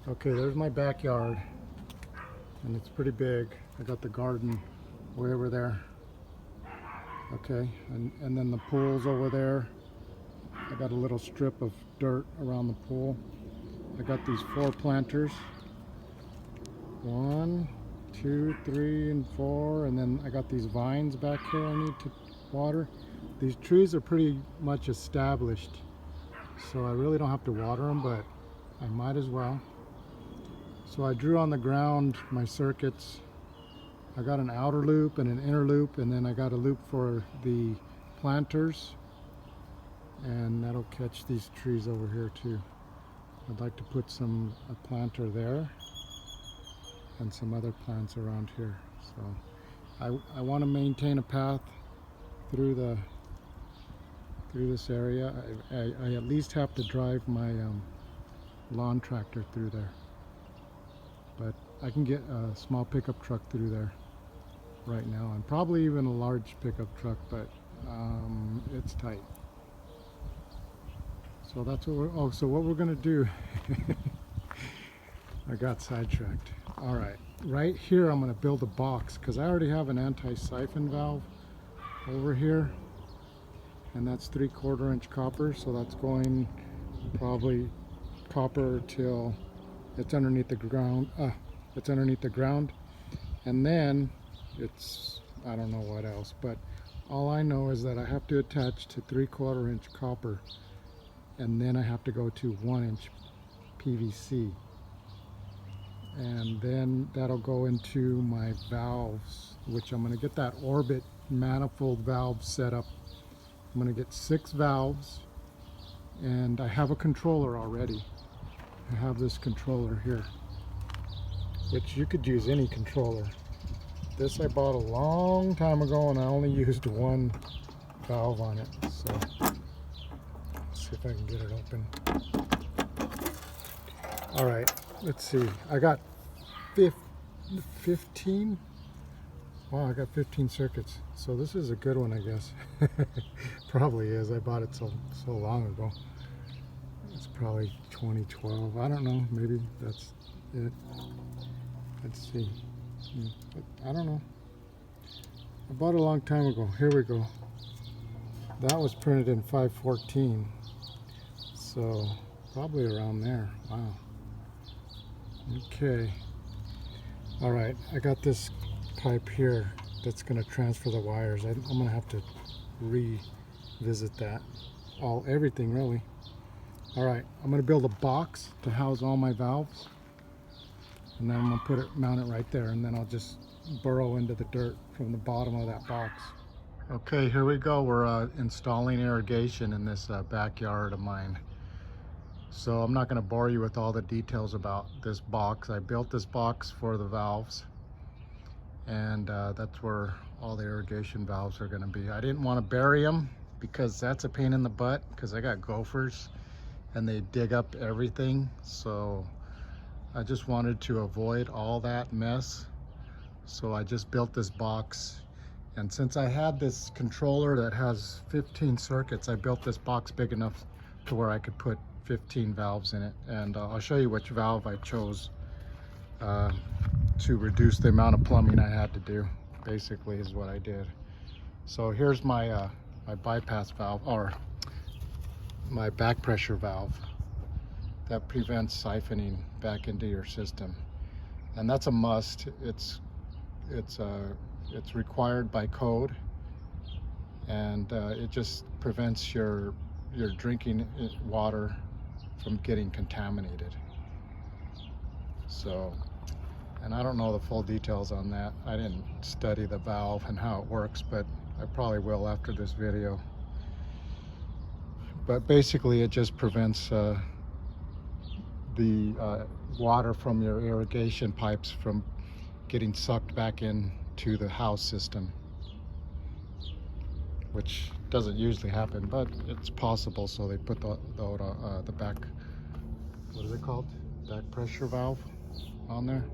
Okay, there's my backyard, and it's pretty big. I got the garden way over there. Okay, and then the pool's over there. I got a little strip of dirt around the pool. I got these 4 planters. 1, 2, 3, and 4, and then I got these vines back here I need to water. These trees are pretty much established, so I really don't have to water them, but I might as well. So I drew on the ground my circuits. I got an outer loop and an inner loop, and then I got a loop for the planters, and that'll catch these trees over here too. I'd like to put a planter there and some other plants around here. So I want to maintain a path through this area. I at least have to drive my lawn tractor through there, but I can get a small pickup truck through there right now, and probably even a large pickup truck, but it's tight. So that's what so what we're gonna do. I got sidetracked. All right, right here I'm gonna build a box because I already have an anti-siphon valve over here, and that's 3/4 inch copper, so that's going probably copper till it's underneath the ground. It's underneath the ground, and then it's, I don't know what else, but all I know is that I have to attach to 3/4 inch copper, and then I have to go to 1 inch PVC, and then that'll go into my valves, which I'm going to get that orbit manifold valve set up. I'm going to get 6 valves, and I have a controller already. I have this controller here, which you could use any controller. This I bought a long time ago, and I only used 1 valve on it. So let's see if I can get it open. All right, let's see. I got 15. Wow, I got 15 circuits. So this is a good one, I guess. Probably is. I bought it so long ago. It's probably 2012. I don't know. Maybe that's it. Let's see. I don't know. I bought it a long time ago. Here we go. That was printed in 514. So probably around there. Wow. Okay. All right. I got this pipe here that's going to transfer the wires. I'm going to have to revisit that. Everything really. All right. I'm going to build a box to house all my valves. And then I'm going to mount it right there, and then I'll just burrow into the dirt from the bottom of that box. Okay, here we go. We're installing irrigation in this backyard of mine. So I'm not going to bore you with all the details about this box. I built this box for the valves, and that's where all the irrigation valves are going to be. I didn't want to bury them because that's a pain in the butt, because I got gophers and they dig up everything. So I just wanted to avoid all that mess, so I just built this box. And since I had this controller that has 15 circuits, I built this box big enough to where I could put 15 valves in it. And I'll show you which valve I chose to reduce the amount of plumbing I had to do, basically, is what I did. So here's my my bypass valve, or my back pressure valve, that prevents siphoning back into your system, and that's a must. It's required by code, and it just prevents your drinking water from getting contaminated. So, and I don't know the full details on that. I didn't study the valve and how it works, but I probably will after this video. But basically it just prevents the water from your irrigation pipes from getting sucked back into the house system, which doesn't usually happen, but it's possible. So they put the back, what is it called? Back pressure valve on there.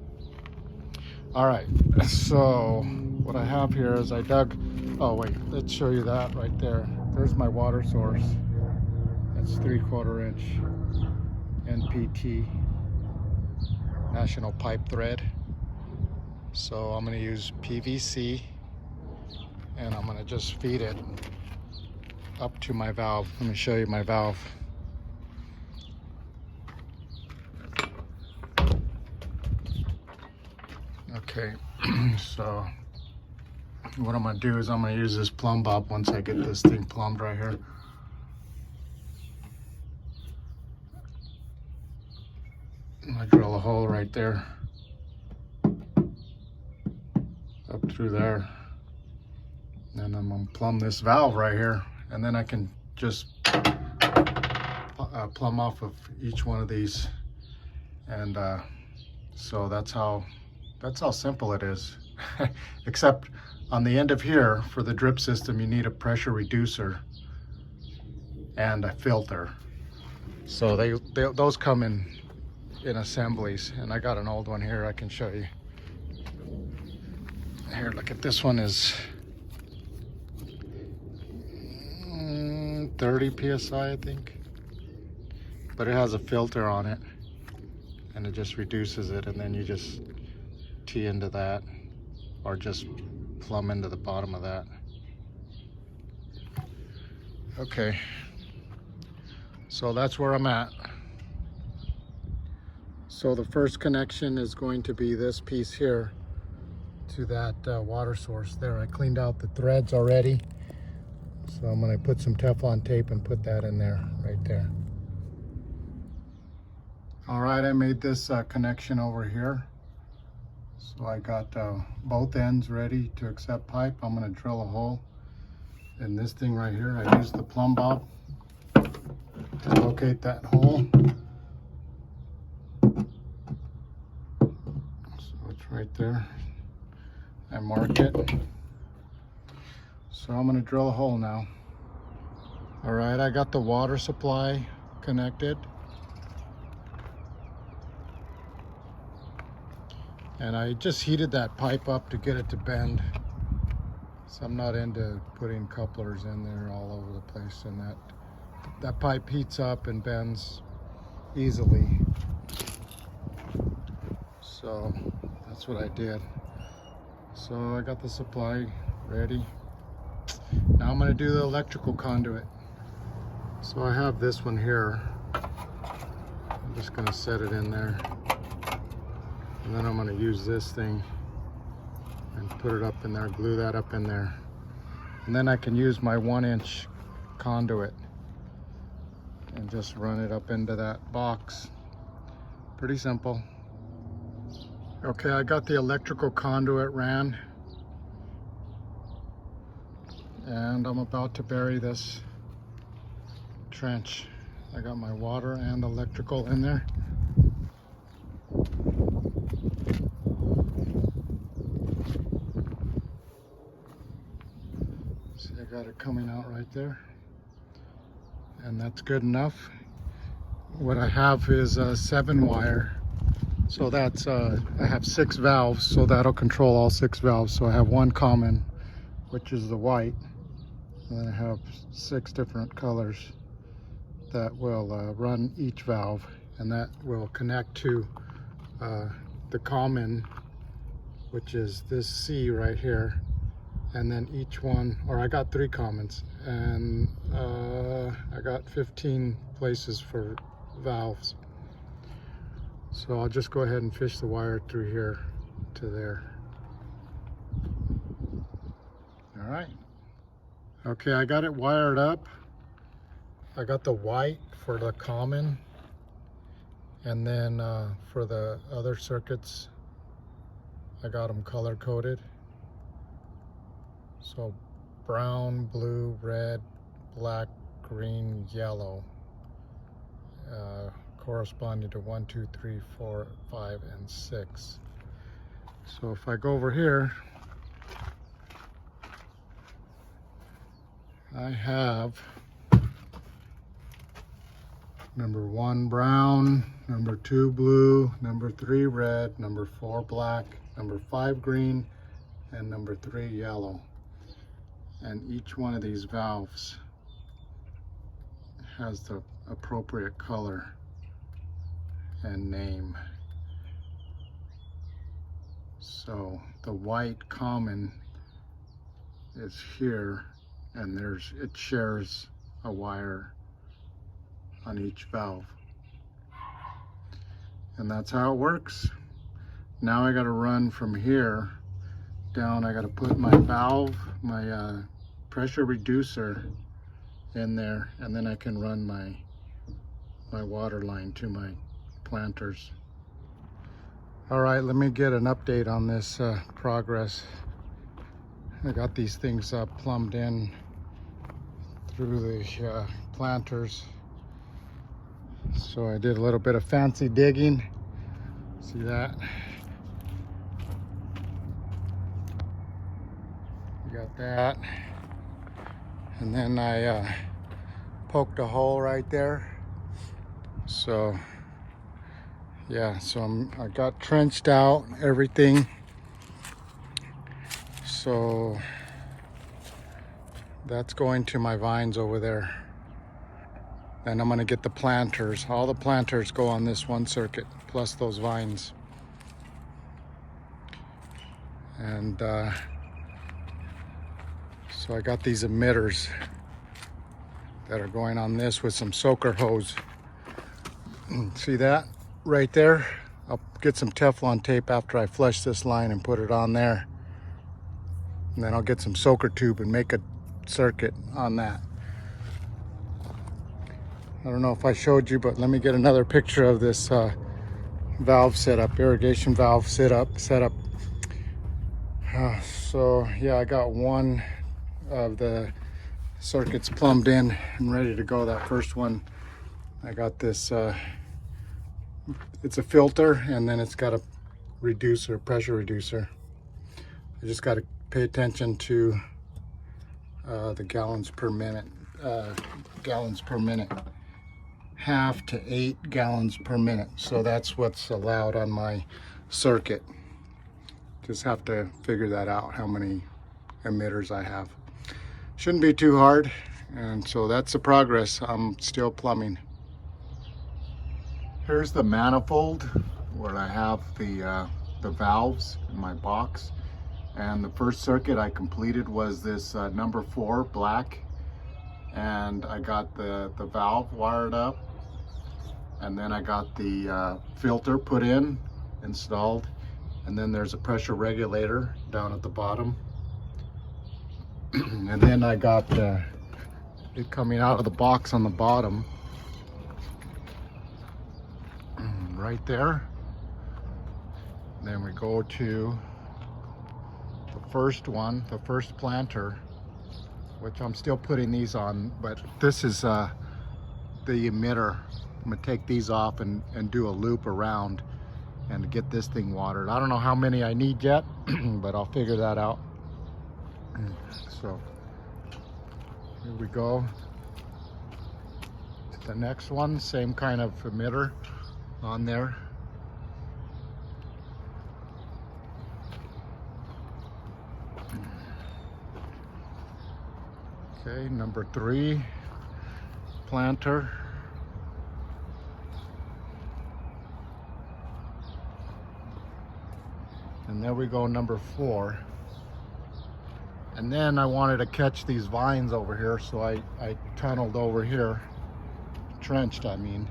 All right, so what I have here is I dug, oh wait, let's show you that right there. There's my water source. That's 3/4 inch NPT. national pipe thread. So I'm going to use PVC, and I'm going to just feed it up to my valve. Let me show you my valve. Okay, so what I'm going to do is I'm going to use this plumb bob once I get this thing plumbed right here. I drill a hole right there, up through there, and I'm going to plumb this valve right here, and then I can just plumb off of each one of these, and so that's how simple it is. Except on the end of here, for the drip system, you need a pressure reducer and a filter. So those come in assemblies, and I got an old one here I can show you. Here, look at this one, is 30 psi I think, but it has a filter on it, and it just reduces it, and then you just tee into that, or just plumb into the bottom of that. Okay, so that's where I'm at. So the first connection is going to be this piece here to that water source there. I cleaned out the threads already, so I'm going to put some Teflon tape and put that in there, right there. All right, I made this connection over here. So I got both ends ready to accept pipe. I'm going to drill a hole in this thing right here. I used the plumb bob to locate that hole. So it's right there. I mark it. So I'm going to drill a hole now. All right, I got the water supply connected. And I just heated that pipe up to get it to bend. So I'm not into putting couplers in there all over the place, and that pipe heats up and bends easily. So that's what I did. So I got the supply ready. Now I'm going to do the electrical conduit. So I have this one here. I'm just going to set it in there. And then I'm going to use this thing and put it up in there, glue that up in there. And then I can use my 1-inch conduit and just run it up into that box. Pretty simple. Okay, I got the electrical conduit ran, and I'm about to bury this trench. I got my water and electrical in there. See, I got it coming out right there, and that's good enough. What I have is a 7-wire. So that's, I have 6 valves, so that'll control all 6 valves. So I have one common, which is the white, and then I have 6 different colors that will run each valve, and that will connect to the common, which is this C right here. And then each one, or I got 3 commons, and I got 15 places for valves. So I'll just go ahead and fish the wire through here to there. All right. Okay, I got it wired up. I got the white for the common, and then for the other circuits, I got them color coded. So brown, blue, red, black, green, yellow, corresponding to 1, 2, 3, 4, 5, and 6. So if I go over here, I have number 1 brown, number 2 blue, number 3 red, number 4 black, number 5 green, and number 3 yellow. And each one of these valves has the appropriate color and name. So the white common is here, and it shares a wire on each valve. And that's how it works. Now I got to run from here down. I got to put my valve, my pressure reducer in there, and then I can run my water line to my planters. All right, let me get an update on this progress. I got these things plumbed in through the planters. So I did a little bit of fancy digging. See that? You got that. And then I poked a hole right there. So yeah, so I got trenched out, everything. So that's going to my vines over there. And I'm gonna get the planters. All the planters go on this one circuit, plus those vines. And so I got these emitters that are going on this with some soaker hose. See that right there? I'll get some Teflon tape after I flush this line and put it on there. And then I'll get some soaker tube and make a circuit on that. I don't know if I showed you, but let me get another picture of this valve setup, irrigation valve setup. So yeah, I got one of the circuits plumbed in and ready to go. That first one, I got this, it's a filter, and then it's got a reducer, pressure reducer. I just got to pay attention to the gallons per minute, half to 8 gallons per minute. So that's what's allowed on my circuit. Just have to figure that out, how many emitters I have. Shouldn't be too hard. And so that's the progress. I'm still plumbing. Here's the manifold where I have the valves in my box. And the first circuit I completed was this number 4 black. And I got the valve wired up. And then I got the filter put in, installed. And then there's a pressure regulator down at the bottom. And then I got it coming out of the box on the bottom. Right there. Then we go to the first one, the first planter, which I'm still putting these on, but this is the emitter. I'm gonna take these off and do a loop around and get this thing watered. I don't know how many I need yet, but I'll figure that out. So here we go to the next one, same kind of emitter on there. Okay, number 3 planter. And there we go, number 4. And then I wanted to catch these vines over here, so I tunneled over here, trenched I mean.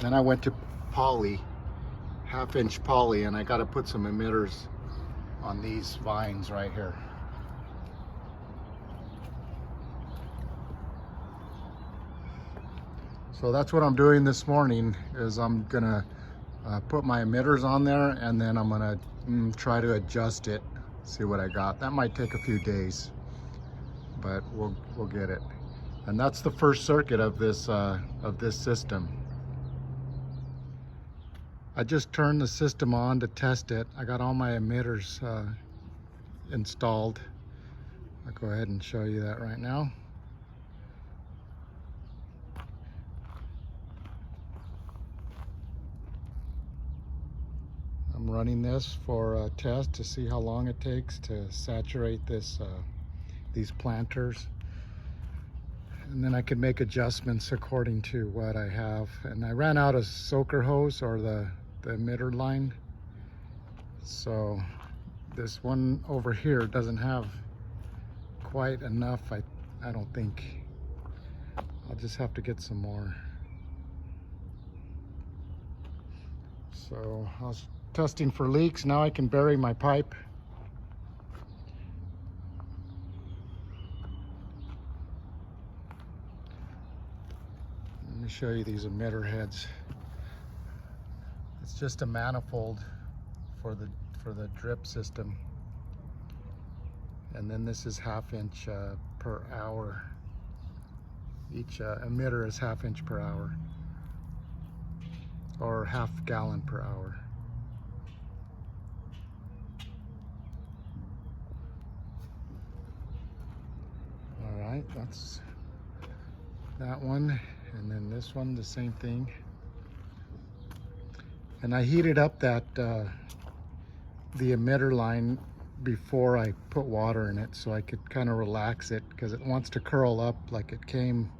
Then I went to poly, 1/2-inch poly, and I got to put some emitters on these vines right here. So that's what I'm doing this morning, is I'm gonna put my emitters on there, and then I'm gonna try to adjust it, see what I got. That might take a few days, but we'll get it. And that's the first circuit of this system. I just turned the system on to test it. I got all my emitters installed. I'll go ahead and show you that right now. I'm running this for a test to see how long it takes to saturate this these planters. and then I can make adjustments according to what I have. And I ran out of soaker hose, or the emitter line, so this one over here doesn't have quite enough. I don't think. I'll just have to get some more. So I was testing for leaks. Now I can bury my pipe. Let me show you these emitter heads. It's just a manifold for the drip system, and then this is 1/2 inch per hour. Each emitter is 1/2 inch per hour, or 1/2 gallon per hour. All right, that's that one, and then this one, the same thing. And I heated up that the emitter line before I put water in it, so I could kind of relax it, because it wants to curl up like it came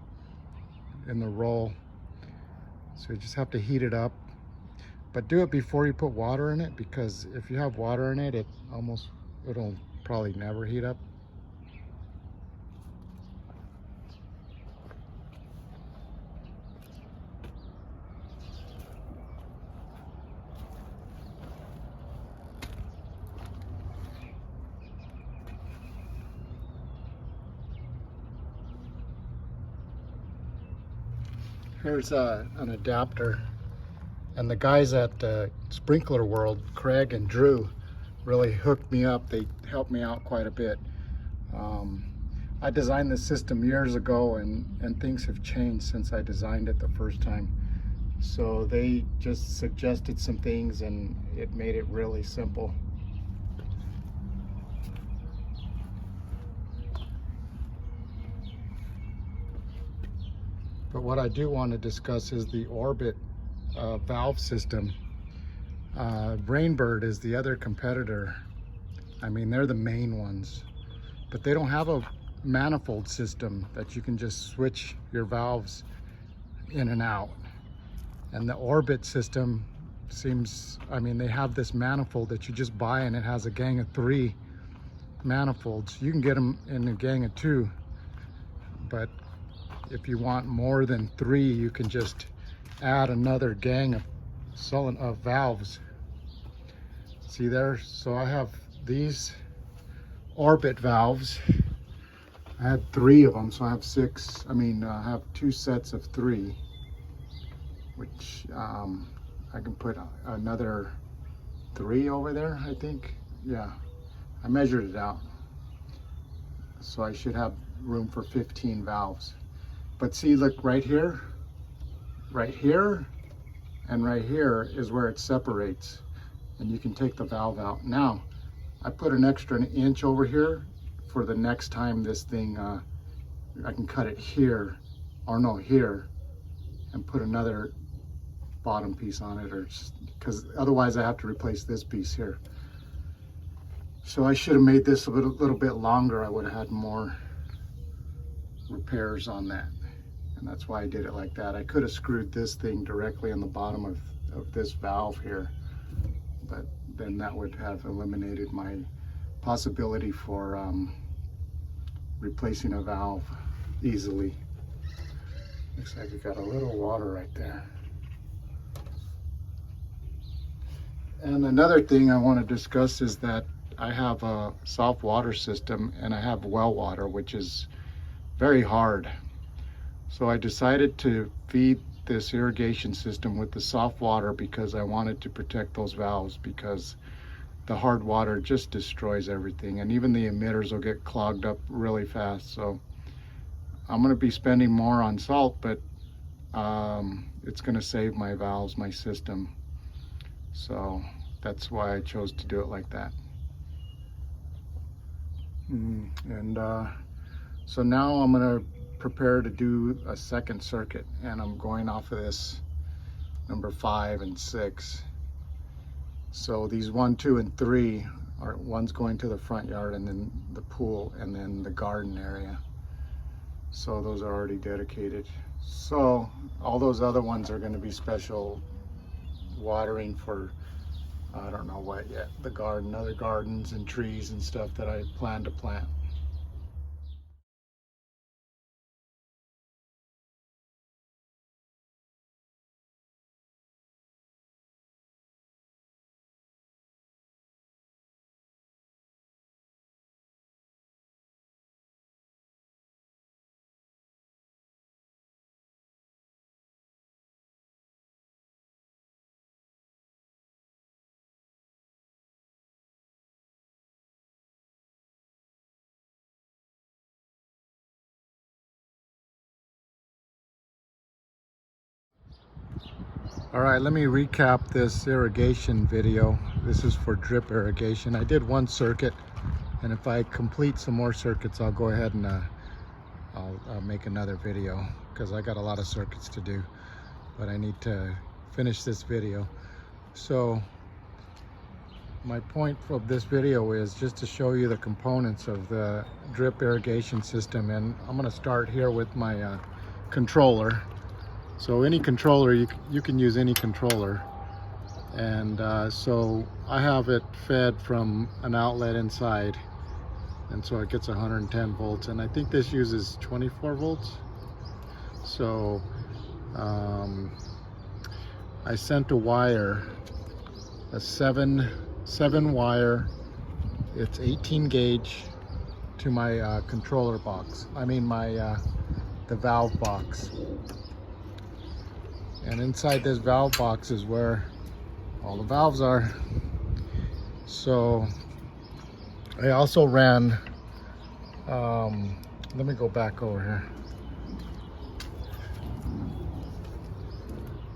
in the roll. So you just have to heat it up, but do it before you put water in it, because if you have water in it, it'll probably never heat up. Here's an adapter, and the guys at Sprinkler World, Craig and Drew, really hooked me up. They helped me out quite a bit. I designed this system years ago, and things have changed since I designed it the first time. So they just suggested some things, and it made it really simple. But what I do want to discuss is the Orbit valve system. Rainbird is the other competitor. I mean, they're the main ones, but they don't have a manifold system that you can just switch your valves in and out. And the Orbit system seems, I mean, they have this manifold that you just buy, and it has a gang of 3 manifolds. You can get them in a gang of 2, but if you want more than 3, you can just add another gang of valves. See there? So I have these Orbit valves. I had 3 of them, so I have 6. I mean, I have 2 sets of 3, which I can put another 3 over there, I think. Yeah, I measured it out. So I should have room for 15 valves. But see, look, right here, and right here is where it separates, and you can take the valve out. Now, I put an extra inch over here for the next time this thing, I can cut it here, or no, here, and put another bottom piece on it, or because otherwise I have to replace this piece here. So I should have made this a little bit longer. I would have had more repairs on that. And that's why I did it like that. I could have screwed this thing directly on the bottom of this valve here, but then that would have eliminated my possibility for replacing a valve easily. Looks like we got a little water right there. And another thing I want to discuss is that I have a soft water system, and I have well water, which is very hard. So I decided to feed this irrigation system with the soft water, because I wanted to protect those valves, because the hard water just destroys everything, and even the emitters will get clogged up really fast. So I'm going to be spending more on salt, but it's going to save my valves, my system. So that's why I chose to do it like that. So now I'm going to prepare to do a second circuit, and I'm going off of this number 5 and 6. So these 1, 2, and 3 one's going to the front yard, and then the pool, and then the garden area. So those are already dedicated. So all those other ones are going to be special watering for, I don't know what yet, the garden, other gardens and trees and stuff that I plan to plant. All right, let me recap this irrigation video. This is for drip irrigation. I did one circuit, and if I complete some more circuits, I'll go ahead and I'll make another video, because I got a lot of circuits to do, but I need to finish this video. So my point of this video is just to show you the components of the drip irrigation system, and I'm going to start here with my controller. So any controller, you can use any controller, and so I have it fed from an outlet inside, and so it gets 110 volts, and I think this uses 24 volts. So I sent a wire, a seven wire, it's 18 gauge, to my controller box. I mean the valve box. And inside this valve box is where all the valves are. So I also ran, let me go back over here.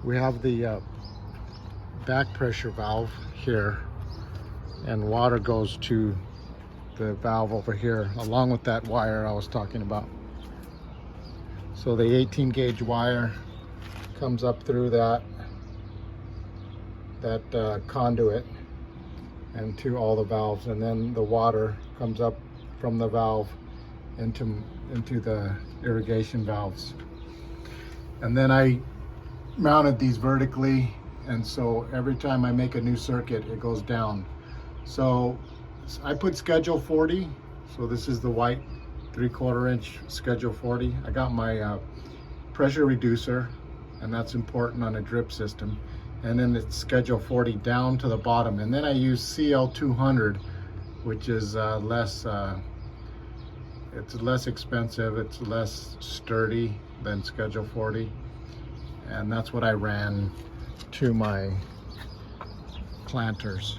We have the back pressure valve here, and water goes to the valve over here, along with that wire I was talking about. So the 18 gauge wire comes up through that conduit and to all the valves, and then the water comes up from the valve into the irrigation valves. And then I mounted these vertically, and so every time I make a new circuit, it goes down. So I put schedule 40, so this is the white 3/4 inch schedule 40. I got my pressure reducer, and that's important on a drip system. And then it's schedule 40 down to the bottom. And then I use CL200, which is it's less expensive, it's less sturdy than schedule 40. And that's what I ran to my planters.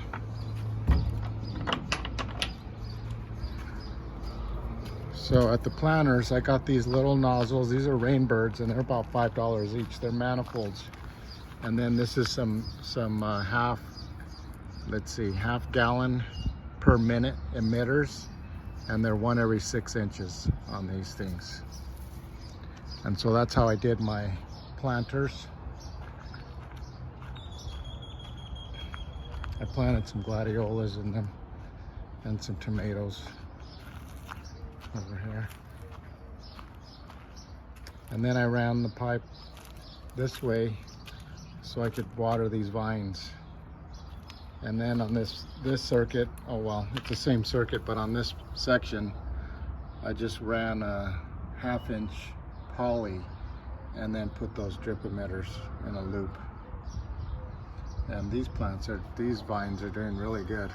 So at the planters, I got these little nozzles. These are Rainbirds, and they're about $5 each. They're manifolds. And then this is some half gallon per minute emitters, and they're 1 every 6 inches on these things. And so that's how I did my planters. I planted some gladiolas in them and some tomatoes over here. And then I ran the pipe this way so I could water these vines. And then on this circuit, oh well, it's the same circuit, but on this section, I just ran a 1/2 inch poly and then put those drip emitters in a loop. And these vines are doing really good.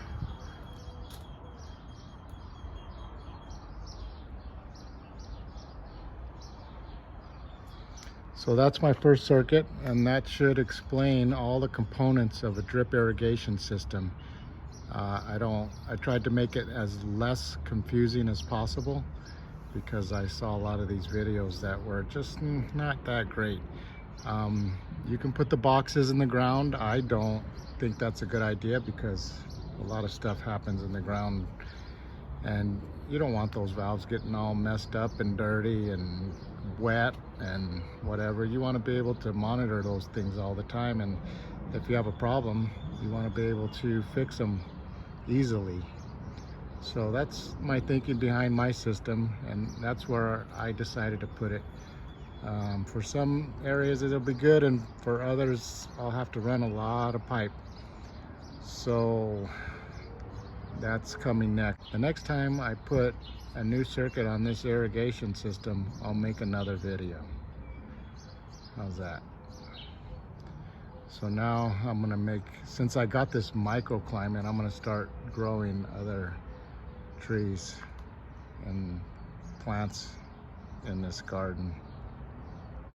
So that's my first circuit, and that should explain all the components of a drip irrigation system. I tried to make it as less confusing as possible, because I saw a lot of these videos that were just not that great. You can put the boxes in the ground. I don't think that's a good idea, because a lot of stuff happens in the ground, and you don't want those valves getting all messed up and dirty and wet and whatever. You want to be able to monitor those things all the time, and if you have a problem, you want to be able to fix them easily. So that's my thinking behind my system, and that's where I decided to put it. For some areas it'll be good, and for others I'll have to run a lot of pipe. So that's coming next. The next time I put a new circuit on this irrigation system, I'll make another video. How's that? So now I'm gonna make, since I got this microclimate, I'm gonna start growing other trees and plants in this garden.